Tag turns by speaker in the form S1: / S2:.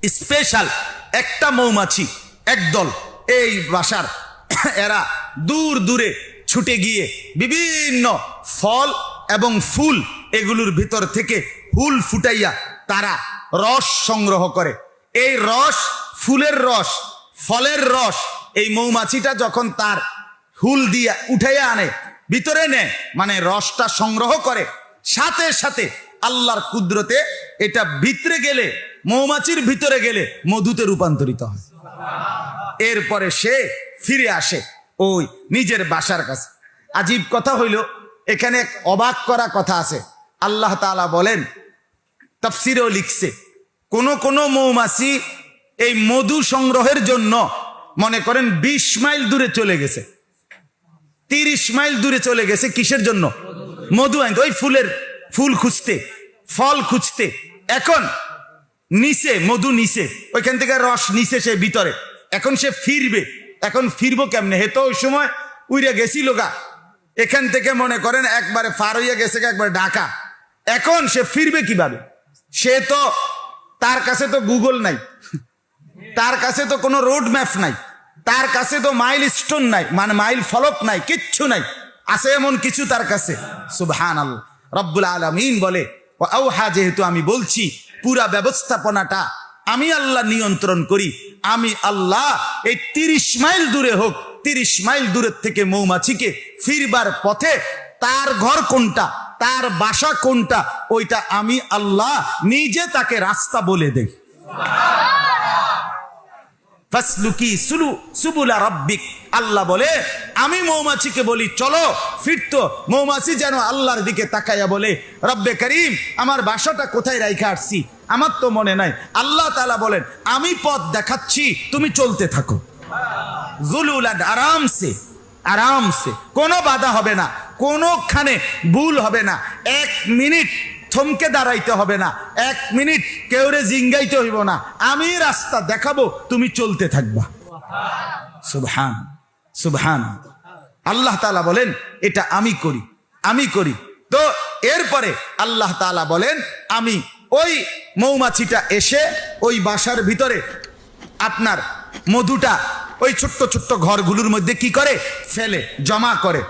S1: Special একটা মৌমাছি একদল এই বাসার এরা দূর দূরে ছুটে গিয়ে বিভিন্ন ফল এবং ফুল এগুলোর ভিতর থেকে ফুল ফুটাইয়া তারা রস সংগ্রহ করে। এই রস, ফুলের রস, ফলের রস এই মৌমাছিটা যখন তার হুল দিয়া উঠাইয়া আনে, ভিতরে নেয়, মানে রসটা সংগ্রহ করে, সাথে সাথে আল্লাহর কুদরতে এটা ভিতরে গেলে, মৌমাছির ভিতরে গেলে মধুতে রূপান্তরিত হয়। এরপরে সে ফিরে আসে ওই নিজের বাসার কাছে। আজীব কথা হইল, এখানে এক অবাক করা কথা আছে। আল্লাহ তাআলা বলেন, তাফসিরেও লিখছে, কোন মৌমাছি এই মধু সংগ্রহের জন্য মনে করেন 20 মাইল দূরে চলে গেছে, 30 মাইল দূরে চলে গেছে। কিসের জন্য? মধু আনতে, ওই ফুল খুঁজতে, ফল খুঁজতে। এখন নিচে মধু, নিচে ওইখান থেকে রস নিচে সে ভিতরে। এখন সে ফিরবে, এখন ফিরবো কেমনে? হে তো ওই সময় উইরে গেছিল গা, এখান থেকে মনে করেন একবারে পার হইয়া গেছে একবার ঢাকা। এখন সে ফিরবে কিভাবে? সে তো, তার কাছে তো গুগল নাই, তার কাছে তো কোনো রোড ম্যাপ নাই, তার কাছে তো মাইল স্টোন নাই, মানে মাইল ফলক নাই, কিচ্ছু নাই। আছে এমন কিছু তার কাছে? সুবহানাল্লাহ। রব্বুল আলামিন বলে, ওয়াউহা, যেহেতু আমি বলছি পুরা ব্যবস্থাপনাটা আমি আল্লাহ নিয়ন্ত্রণ করি, আমি আল্লাহ এই 30 মাইল দূরে হোক, 30 মাইল দূরের থেকে মৌমাছিকে ফিরবার পথে তার ঘর কোনটা, তার বাসা কোনটা, ওইটা আমি আল্লাহ নিজে তাকে রাস্তা বলে দেই। ফাসলুকি সুবুলা রাব্বিক, আল্লাহ বলে আমি মৌমাছিকে বলি চলো, ফিরতো। মৌমাছি যেন আল্লাহর দিকে তাকাইয়া বলে, রব্বে করিম, আমার বাসাটা কোথায় রাইখা আসছি আমার তো মনে নাই। আল্লাহ তাআলা বলেন, আমি পথ দেখাচ্ছি, তুমি চলতে থাকো। যুলুলান, আরামসে, আরামসে, কোনো বাধা হবে না, কোনোখানে ভুল হবে না। 1 মিনিট থমকে দাঁড়াইতে হবে না, 1 মিনিট কেউরে জিঙ্গাইতে হইব না। আমি রাস্তা দেখাবো, তুমি চলতে থাকবা। সুবহান, সুবহান। আল্লাহ তাআলা বলেন এটা আমি করি, আমি করি। তো এরপরে আল্লাহ তাআলা বলেন, আমি ওই মৌমাছিটা এসে ওই বাসার ভিতরে আপনার মধুটা ওই ছোট্ট ছোট্ট ঘরগুলোর মধ্যে কি করে? ফেলে, জমা করে।